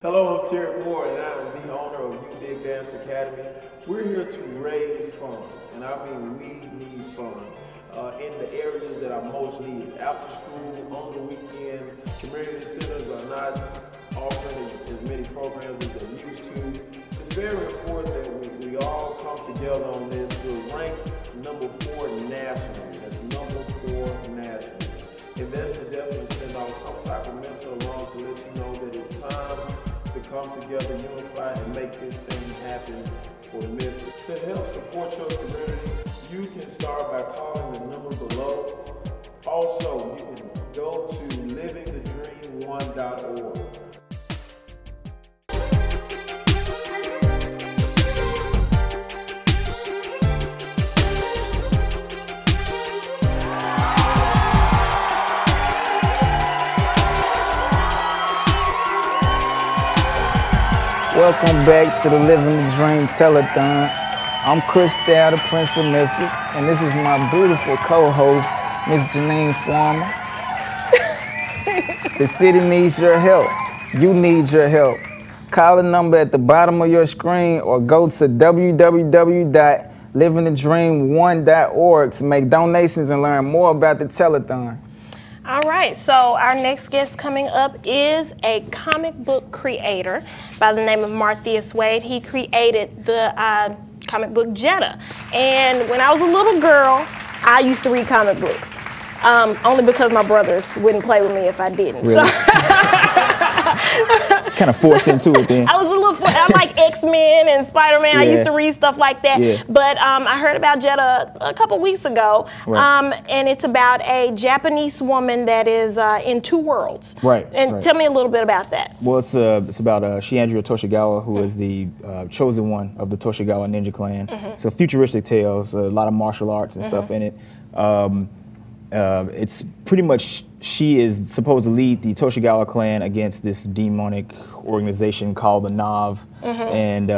Hello, I'm Terry Moore, and I'm the owner of You Dig Dance Academy. We're here to raise funds, and I mean we need funds in the areas that are most needed. After school, on the weekend, community centers are not offering as many programs as they used to. It's very important that we all come together on this. We're ranked number 4 nationally. That's number 4 nationally. Investors definitely send out some type of mental alarm to let you know that it's time to come together, unify, and make this thing happen for Memphis. To help support your community, you can start by calling the number below. Also, you can go to livingthedream1.org. Welcome back to the Living the Dream Telethon. I'm Chris Dow, the Prince of Memphis, and this is my beautiful co-host, Miss Janine Farmer. The city needs your help. You need your help. Call the number at the bottom of your screen or go to www.livingthedream1.org to make donations and learn more about the telethon. All right, so our next guest coming up is a comic book creator by the name of Martheus Wade. He created the comic book Jetta. And when I was a little girl, I used to read comic books, only because my brothers wouldn't play with me if I didn't. Really? So Kind of forced into it then. I was a little, I like X-Men and Spider-Man. Yeah. I used to read stuff like that. Yeah. But I heard about Jetta a couple weeks ago. Right. And it's about a Japanese woman that is in 2 worlds. Right. And right. tell me a little bit about that. Well, it's about Shiandria Toshigawa, who is the chosen one of the Toshigawa ninja clan. So futuristic tales, a lot of martial arts and stuff in it. It's pretty much, she is supposed to lead the Toshigawa clan against this demonic organization called the Nav, and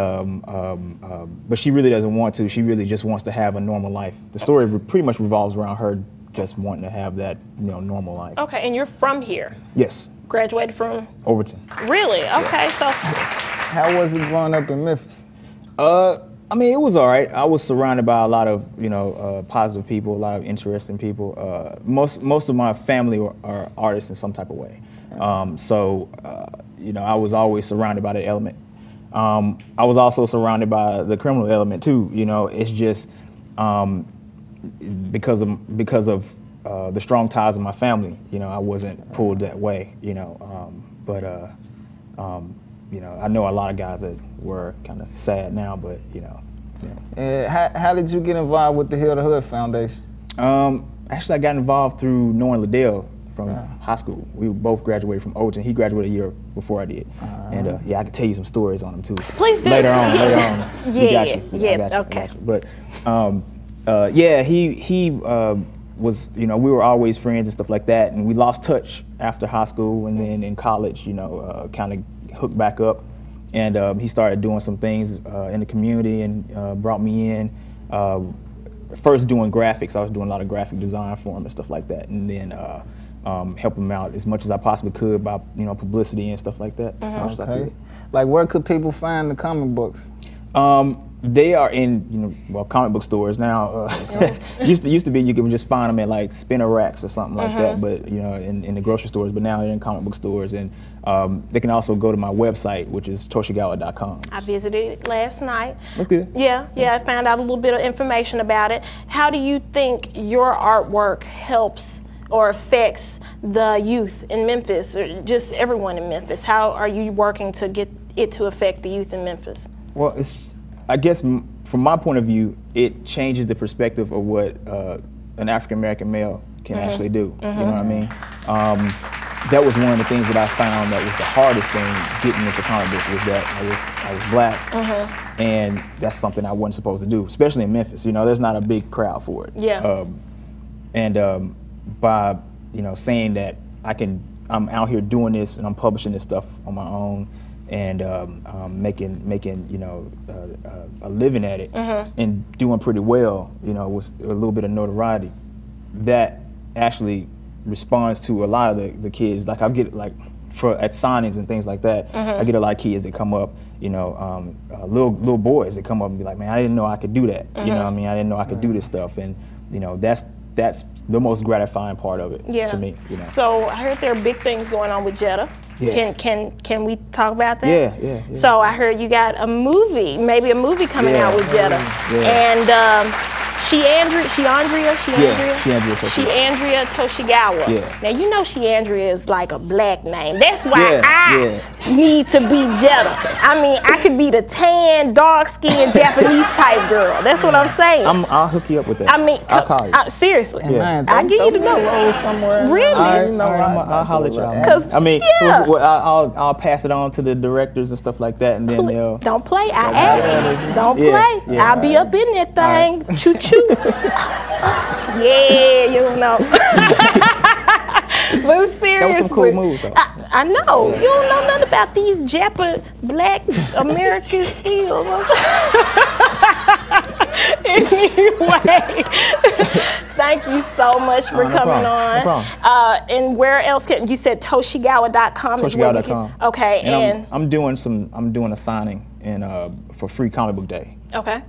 but she really doesn't want to. She really just wants to have a normal life. The story pretty much revolves around her just wanting to have that, normal life. Okay, and you're from here? Yes. Graduated from? Overton. Really? Okay, so. How was it growing up in Memphis? I mean, it was all right. I was surrounded by a lot of, positive people, a lot of interesting people. Most of my family are artists in some type of way. So I was always surrounded by that element. I was also surrounded by the criminal element too. It's just because of the strong ties of my family. I wasn't pulled that way. I know a lot of guys that were kind of sad now, but How did you get involved with the Hill to Hood Foundation? Actually, I got involved through knowing Liddell from high school. We both graduated from Overton. He graduated a year before I did, and I could tell you some stories on him too. Please do. Later on. Yeah. Okay. But he was, we were always friends and stuff like that, and we lost touch after high school, and then in college, kind of hooked back up. And he started doing some things in the community and brought me in. First doing graphics. I was doing a lot of graphic design for him and stuff like that. And then help him out as much as I possibly could by publicity and stuff like that. As much as I could. Like, where could people find the comic books? They are in comic book stores now. used to be you could just find them at like spinner racks or something like that, but in the grocery stores. But now they're in comic book stores, and they can also go to my website, which is toshigawa.com. I visited it last night. That's good. Yeah. I found out a little bit of information about it. How do you think your artwork helps or affects the youth in Memphis, or just everyone in Memphis? How are you working to get it to affect the youth in Memphis? Well, I guess from my point of view, it changes the perspective of what an African-American male can actually do. You know what I mean? That was one of the things that I found that was the hardest thing getting into comic books, was that I was black, and that's something I wasn't supposed to do, especially in Memphis. There's not a big crowd for it. Yeah. By saying that I'm out here doing this and I'm publishing this stuff on my own, and making a living at it, and doing pretty well, with a little bit of notoriety, that actually responds to a lot of the kids. Like, I'll get like at signings and things like that. I get a lot of kids that come up, you know, little boys that come up and be like, man, I didn't know I could do that. You know what I mean? I didn't know I could do this stuff. And, you know, that's the most gratifying part of it to me. You know. So I heard there are big things going on with Jetta. Yeah. Can we talk about that? Yeah. So I heard you got a movie, maybe a movie coming out with Jetta. And Sheandria Toshigawa. Yeah. Now you know Sheandria is like a black name. That's why I need to be Jetta. I mean, I could be the tan, dark-skinned Japanese type girl. That's what I'm saying. I'll hook you up with that. I mean, I'll call you. Seriously. Man, I give you the number. roll somewhere. Really? I'll holler at y'all. 'Cause, I mean, I'll pass it on to the directors and stuff like that, and then they'll. Don't play. I act. Don't play. Yeah, I'll be up in that thing. Choo choo. Yeah, you know. But seriously, that was some cool moves, though. I know. You don't know nothing about these Black American skills. Anyway, thank you so much for coming on. No problem. And where else can you said Toshigawa.com? Toshigawa.com. Okay, and I'm doing a signing for Free Comic Book Day. Okay.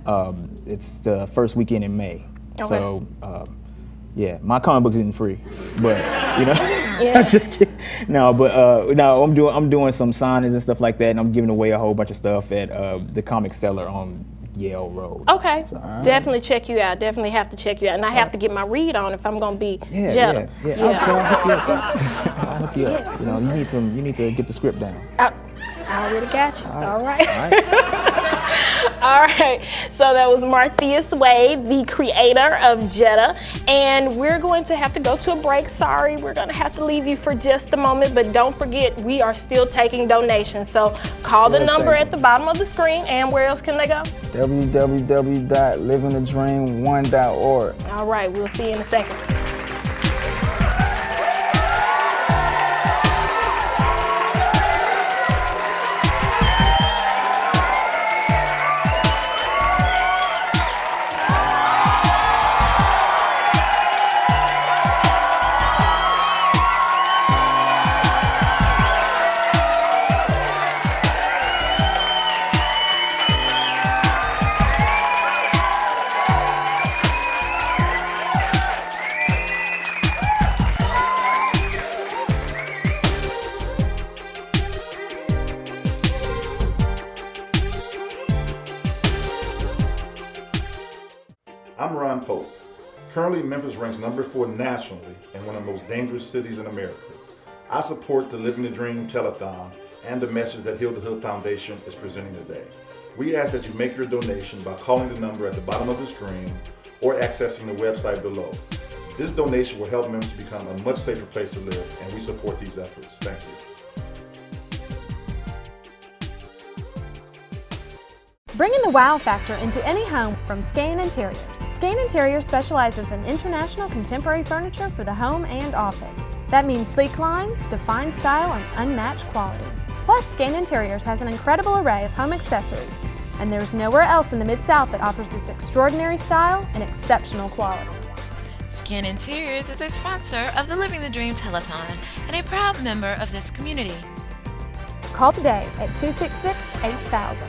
It's the first weekend in May. Okay. So yeah, my comic book isn't free, but you know, Yeah. just kidding. No, but no, I'm doing some signings and stuff like that, and I'm giving away a whole bunch of stuff at the Comic Cellar on Yale Road. Okay, So, definitely check you out. Definitely have to check you out, and I have to get my read on if I'm gonna be Jetta. Yeah. I'll hook you up. You know, you need to get the script down. I already got you. All right. All right. So that was Martheus Wade, the creator of Jetta, and we're going to have to go to a break. Sorry, we're going to have to leave you for just a moment, but don't forget we are still taking donations. So call the number at the bottom of the screen, and where else can they go? www.livingthedream1.org. All right. We'll see you in a second. Currently, Memphis ranks number 4 nationally and one of the most dangerous cities in America. I support the Living the Dream Telethon and the message that Heal the Hood Foundation is presenting today. We ask that you make your donation by calling the number at the bottom of the screen or accessing the website below. This donation will help Memphis become a much safer place to live, and we support these efforts. Thank you. Bringing the wow factor into any home from Scan Interiors. Scan Interiors specializes in international contemporary furniture for the home and office. That means sleek lines, defined style, and unmatched quality. Plus, Scan Interiors has an incredible array of home accessories, and there's nowhere else in the Mid-South that offers this extraordinary style and exceptional quality. Scan Interiors is a sponsor of the Living the Dream Telethon and a proud member of this community. Call today at 266-8000.